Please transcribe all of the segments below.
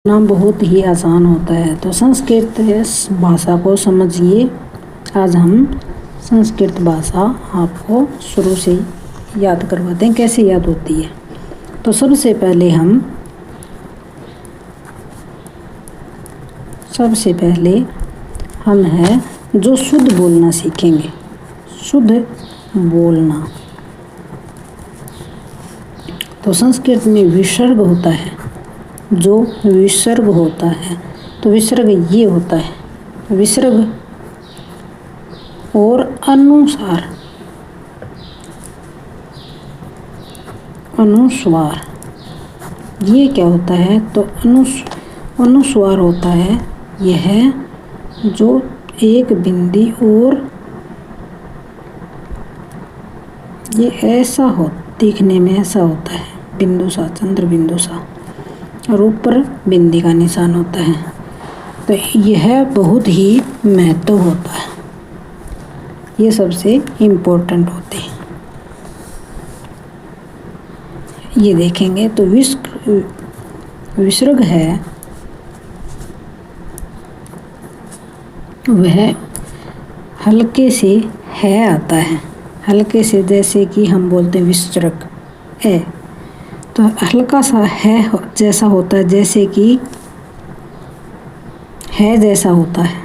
ना बहुत ही आसान होता है। तो संस्कृत भाषा को समझिए। आज हम संस्कृत भाषा आपको शुरू से याद करवाते हैं, कैसे याद होती है। तो सबसे पहले हम है जो शुद्ध बोलना सीखेंगे। शुद्ध बोलना। तो संस्कृत में विसर्ग होता है। जो विसर्ग होता है, तो विसर्ग ये होता है, विसर्ग और अनुस्वार। ये क्या होता है? तो अनुस्वार होता है यह जो एक बिंदी और ये ऐसा हो, दिखने में ऐसा होता है, बिंदु सा, चंद्र बिंदु सा, और ऊपर बिंदी का निशान होता है। तो यह बहुत ही महत्व होता है, ये सबसे इम्पोर्टेंट होते हैं। ये देखेंगे तो विसर्ग है वह हल्के से है आता है, हल्के से, जैसे कि हम बोलते हैं विसर्ग है, तो हल्का सा है जैसा होता है, जैसे कि है जैसा होता है।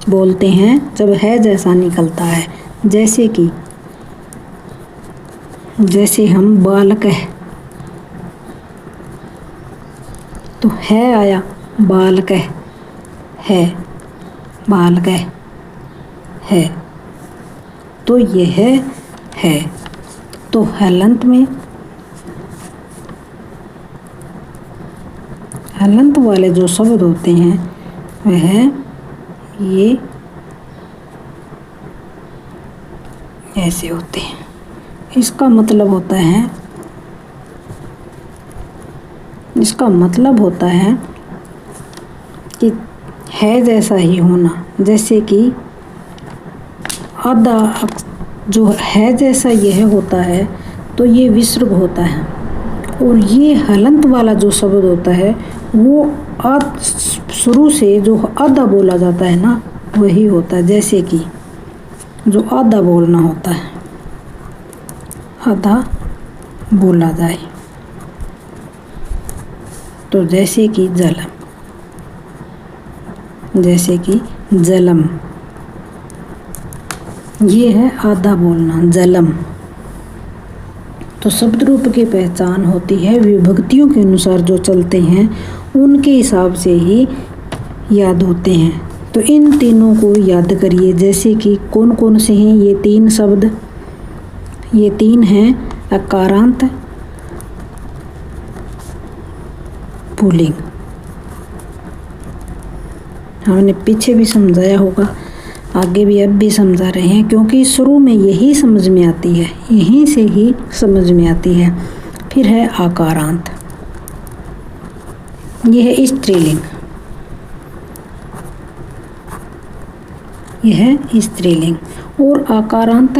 बोलते हैं जब है जैसा निकलता है, जैसे हम बालक है, तो है आया, बालक है, बालक है, तो यह है। तो हलंत में, हलंत वाले जो शब्द होते हैं वह ये ऐसे होते हैं। इसका मतलब होता है कि है जैसा ही होना, जैसे कि आधा जो है जैसा यह होता है, तो ये विसर्ग होता है। और ये हलंत वाला जो शब्द होता है वो शुरू से जो आधा बोला जाता है ना, वही होता है। जैसे कि जो आधा बोलना होता है, आधा बोला जाए, तो जैसे कि जलम, ये है आधा बोलना, जलम। तो शब्द रूप की पहचान होती है विभक्तियों के अनुसार जो चलते हैं उनके हिसाब से ही याद होते हैं। तो इन तीनों को याद करिए। जैसे कि कौन कौन से हैं ये तीन शब्द? ये तीन हैं अकारांत, पुल्लिंग। हमने पीछे भी समझाया होगा, आगे भी अब भी समझा रहे हैं, क्योंकि शुरू में यही समझ में आती है, यहीं से ही समझ में आती है। फिर है आकारांत, यह है स्त्रीलिंग, यह है स्त्रीलिंग। और आकारांत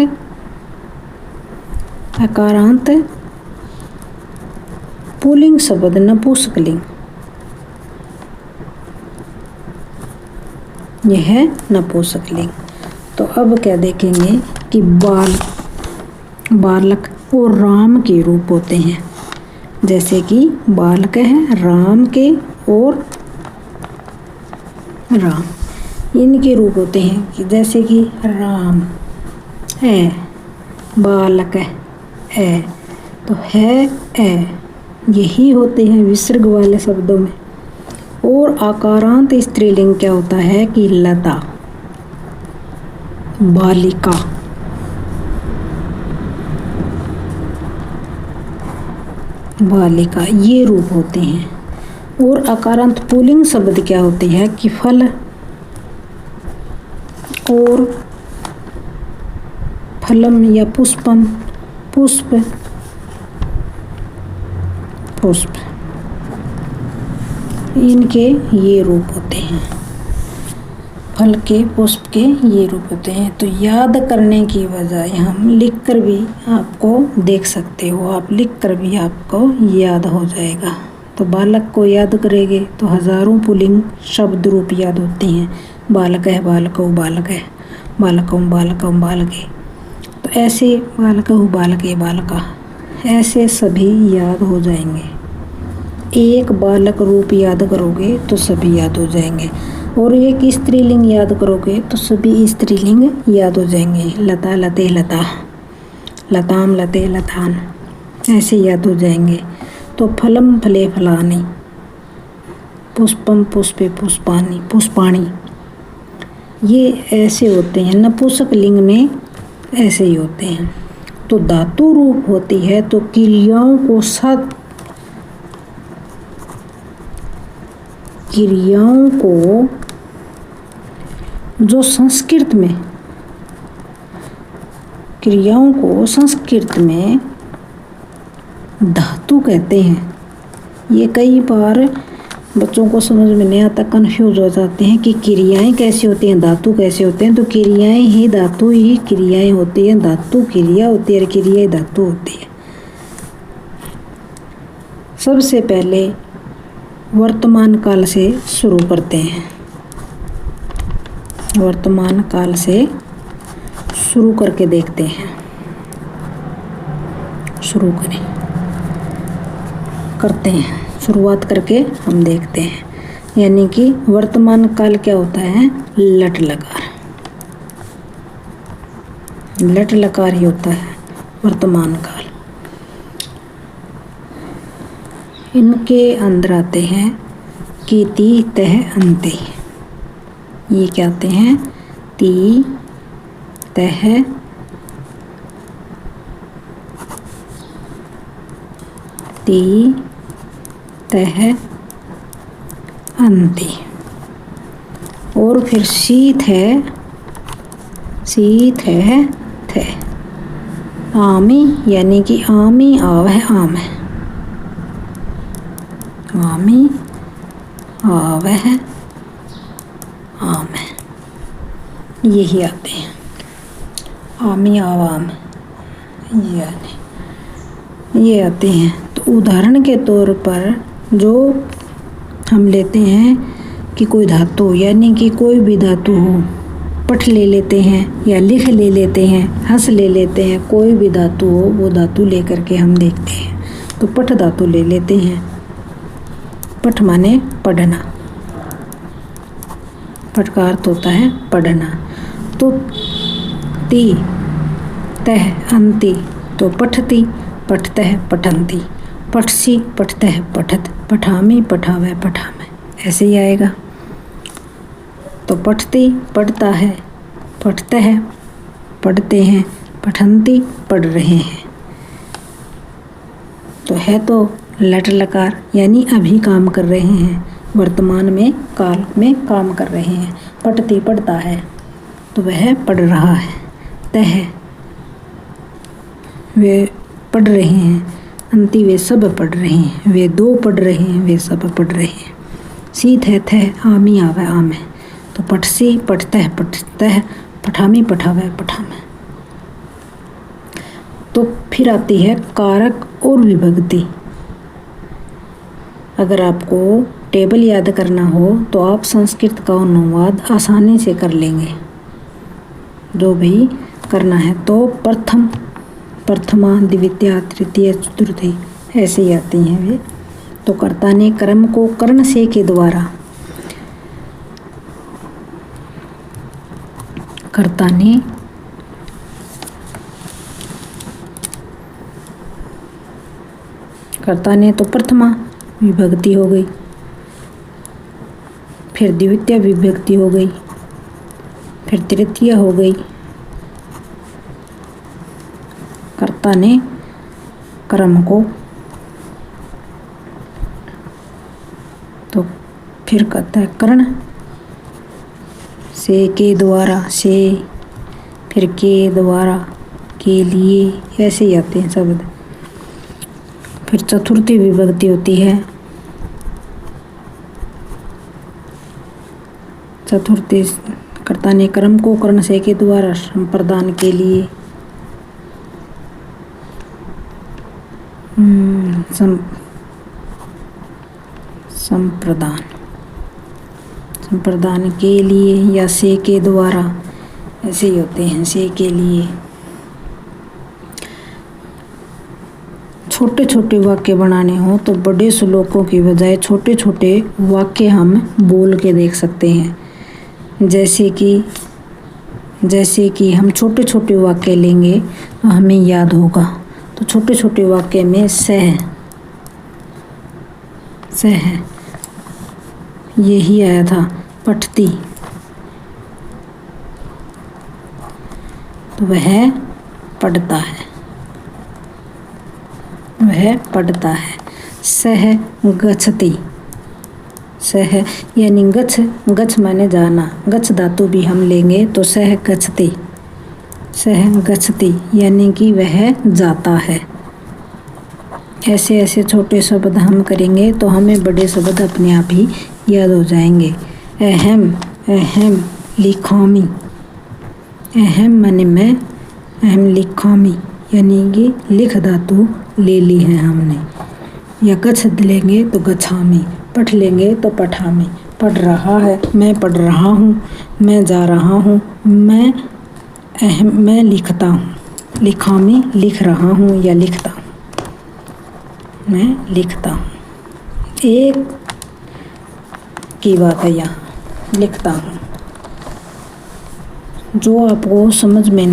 पुल्लिंग शब्द नपुंसकलिंग, यह है नपुंसकलिंग। तो अब क्या देखेंगे कि बालक और राम के रूप होते हैं। जैसे कि बालक है राम के, और राम, इनके रूप होते हैं कि जैसे कि राम है, बालक है, तो है यही होते हैं विसर्ग वाले शब्दों में। और आकारांत स्त्रीलिंग क्या होता है कि लता, बालिका, बालिका, ये रूप होते हैं। और आकारांत पुल्लिंग शब्द क्या होते हैं कि फल और फलम या पुष्पम, पुष्प, इनके ये रूप होते हैं। फल के पुष्प के ये रूप होते हैं। तो याद करने की बजाय हम लिख कर भी आपको देख सकते हो, आप लिख कर भी आपको याद हो जाएगा। तो बालक को याद करेंगे तो हजारों पुल्लिंग शब्द रूप याद होते हैं। बालक है, बालकौ बालक है, बालकम बालकम बालके। तो ऐसे बालकौ बालके बालका, ऐसे सभी याद हो जाएंगे। एक बालक रूप याद करोगे तो सभी याद हो जाएंगे, और एक स्त्रीलिंग याद करोगे तो सभी स्त्रीलिंग याद हो जाएंगे। लता लते लता, लताम लते लतान, ऐसे याद हो जाएंगे। तो फलम फले फलानी, पुष्पम पुष्पे पुष्पानी पुष्पाणी, ये ऐसे होते हैं। नपुंसक लिंग में ऐसे ही होते हैं। तो धातु रूप होती है तो क्रियाओं को जो संस्कृत में धातु कहते हैं। ये कई बार बच्चों को समझ में नहीं आता, कंफ्यूज हो जाते हैं कि क्रियाएं कैसे होती हैं, धातु कैसे होते हैं। तो क्रियाएं ही धातु ही क्रियाएं होती हैं, धातु क्रिया होती है और क्रियाएं धातु होती है। सबसे पहले वर्तमान काल से शुरू करते हैं। वर्तमान काल से शुरू करके देखते हैं। शुरू करते हैं, शुरुआत करके हम देखते हैं। यानी कि वर्तमान काल क्या होता है? लट लकार, लट लकार ही होता है वर्तमान काल। इनके अंदर आते हैं कि ती तह अंते। ये क्या आते हैं? ती तह ती तह अंते। और फिर शीत है थे। आमी, यानी कि आमी आव है आम है, आमी आव है आम है, यही आते हैं। आमी आवाम ये आते हैं। तो उदाहरण के तौर पर जो हम लेते हैं कि कोई धातु, यानी कि कोई भी धातु हो, पठ ले लेते हैं या लिख ले लेते हैं, हंस ले लेते हैं, कोई भी धातु हो वो धातु लेकर के हम देखते हैं। तो पठ धातु ले लेते हैं। पठ माने पढ़ना, पठ का अर्थ होता है पढ़ना। तो ती तह अंति, तो पठती पठतः पठंती, पठसी पठतः पठत, पठामी पठावै पठामै, ऐसे ही आएगा। तो पठती पढ़ता है, पठतः पढ़ते हैं, पठंती पढ़ रहे हैं। तो है तो लट लकार, यानी अभी काम कर रहे हैं, वर्तमान में काल में काम कर रहे हैं। पठती पढ़ता है तो वह पढ़ रहा है। तह वे पढ़ रहे हैं, अंति वे सब पढ़ रहे हैं, वे दो पढ़ रहे हैं, वे सब पढ़ रहे हैं। शीत है थ, आमी आवे आमे। तो पठसी पठतः पठतः, पठामी पठावे पठामे। तो फिर आती है कारक और विभक्ति। अगर आपको टेबल याद करना हो तो आप संस्कृत का अनुवाद आसानी से कर लेंगे। जो भी करना है तो प्रथम, प्रथमा, द्वितीया, तृतीय, चतुर्थी, ऐसे ही आती हैं वे। तो कर्ता ने कर्म को कर्ण से के द्वारा, कर्ता ने तो प्रथमा विभक्ति हो गई, फिर द्वितीय विभक्ति हो गई, फिर तृतीय हो गई। कर्ता ने कर्म को, तो फिर कहता है कर्ण से के द्वारा, से फिर के द्वारा, के लिए, ऐसे ही आते हैं शब्द। फिर चतुर्थी विभक्ति होती है, चतुर्थी कर्ता ने कर्म को कर्ण से के द्वारा संप्रदान के लिए संप्रदान के लिए या से के द्वारा, ऐसे ही होते हैं, से के लिए। छोटे छोटे वाक्य बनाने हो तो बड़े श्लोकों की बजाय छोटे छोटे वाक्य हम बोल के देख सकते हैं। जैसे कि हम छोटे छोटे वाक्य लेंगे तो हमें याद होगा। तो छोटे छोटे वाक्य में सह यही आया था, पठती, तो वह पढ़ता है, वह पढ़ता है। सह गच्छति, सह यानी गच्छ माने जाना, गच्छ धातु भी हम लेंगे तो सह गच्छति, सह गच्छति यानी कि वह जाता है। ऐसे ऐसे छोटे शब्द हम करेंगे तो हमें बड़े शब्द अपने आप ही याद हो जाएंगे। अहम लिखामी, अहम माने मैं, अहम लिखामी यानी कि लिख धातु ले ली है हमने। या गच्छ लेंगे तो गच्छामी, पढ़ लेंगे तो पठामी। पढ़ रहा है, मैं पढ़ रहा हूँ, मैं जा रहा हूँ, मैं लिखता हूँ। लिखामी लिख रहा हूँ या लिखता हूँ, मैं लिखता हूँ। एक की बात है यहाँ, लिखता हूँ। जो आपको समझ में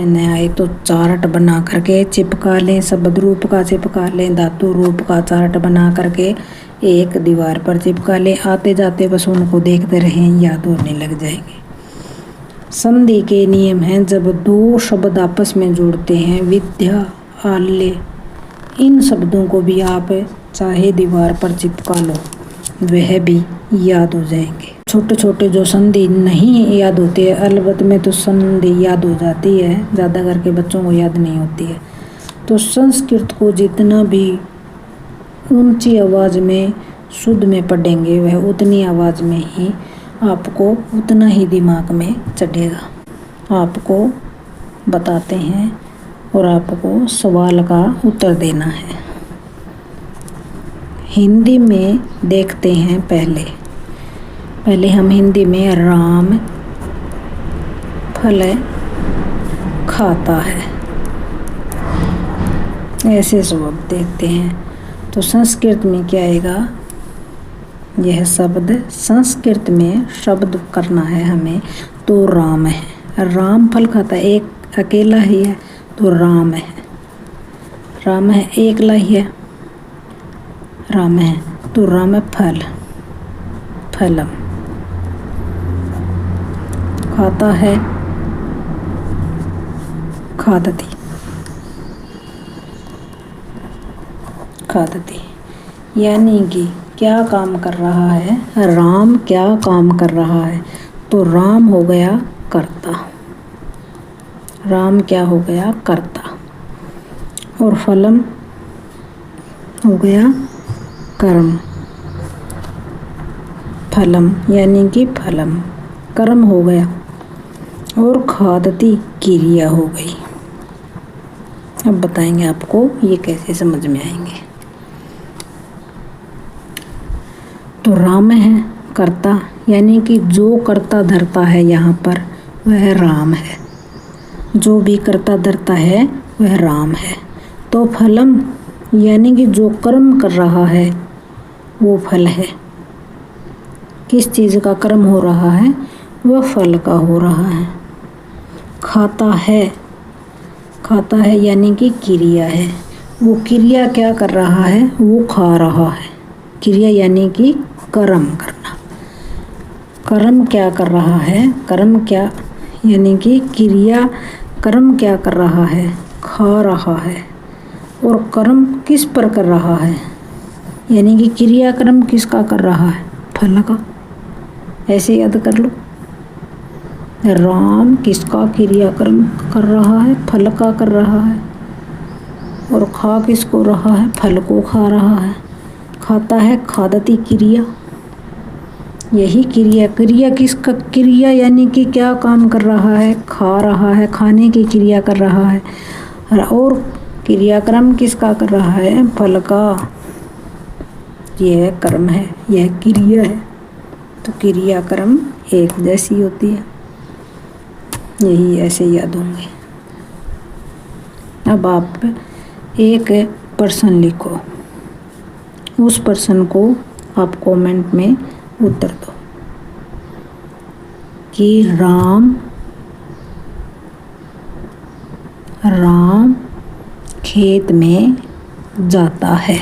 न आए तो चार्ट बना करके चिपका लें, शब्द रूप का चिपका लें, धातु रूप का चार्ट बना करके एक दीवार पर चिपका लें। आते जाते बस उनको देखते रहें, याद होने लग जाएंगे। संधि के नियम हैं जब दो शब्द आपस में जुड़ते हैं। विद्या, आल्य, इन शब्दों को भी आप चाहे दीवार पर चिपका लो, वह भी याद हो जाएंगे। छोटे छोटे जो संधि नहीं याद होते हैं, अलबत में तो संधि याद हो जाती है, ज़्यादा करके बच्चों को याद नहीं होती है। तो संस्कृत को जितना भी ऊंची आवाज़ में शुद्ध में पढ़ेंगे वह उतनी आवाज़ में ही आपको उतना ही दिमाग में चढ़ेगा। आपको बताते हैं और आपको सवाल का उत्तर देना है। हिंदी में देखते हैं, पहले हम हिंदी में राम फल खाता है, ऐसे शब्द देखते हैं। तो संस्कृत में क्या आएगा? यह शब्द संस्कृत में शब्द करना है हमें, तो राम है। राम फल खाता है, एक अकेला ही है तो राम है। राम है, एकला ही है, राम है तो राम फल, फलम। खाता है, खादती, खादती यानी कि क्या काम कर रहा है? राम क्या काम कर रहा है? तो राम हो गया कर्ता, राम क्या हो गया? कर्ता। और फलम हो गया कर्म, फलम यानी कि फलम कर्म हो गया। और खादती क्रिया हो गई। अब बताएंगे आपको ये कैसे समझ में आएंगे। तो राम है कर्ता, यानी कि जो कर्ता धरता है यहाँ पर वह राम है, जो भी कर्ता धरता है वह राम है। तो फलम यानी कि जो कर्म कर रहा है वो फल है। किस चीज़ का कर्म हो रहा है? वह फल का हो रहा है। खाता है, खाता है यानी कि क्रिया है। वो क्रिया क्या कर रहा है? वो खा रहा है। क्रिया यानी कि कर्म करना। कर्म क्या कर रहा है? कर्म क्या यानी कि क्रिया, कर्म क्या कर रहा है? खा रहा है। और कर्म किस पर कर रहा है? यानी कि क्रिया कर्म किसका कर रहा है? फल का। ऐसे याद कर लो, राम किसका क्रिया कर्म कर रहा है? फल का कर रहा है। और खा किसको रहा है? फल को खा रहा है। खाता है, खादती क्रिया यही क्रिया, क्रिया किसका, क्रिया यानी कि क्या काम कर रहा है, खा रहा है, खाने की क्रिया कर रहा है। और क्रियाक्रम किसका कर रहा है, फल का। यह कर्म है, यह क्रिया है, तो क्रियाक्रम एक जैसी होती है। यही ऐसे याद होंगे। अब आप एक प्रश्न लिखो, उस प्रश्न को आप कमेंट में उत्तर दो कि राम खेत में जाता है।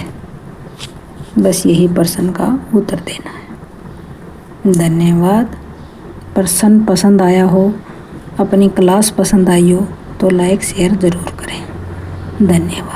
बस यही प्रश्न का उत्तर देना है। धन्यवाद। प्रश्न पसंद आया हो, अपनी क्लास पसंद आई हो तो लाइक शेयर ज़रूर करें। धन्यवाद।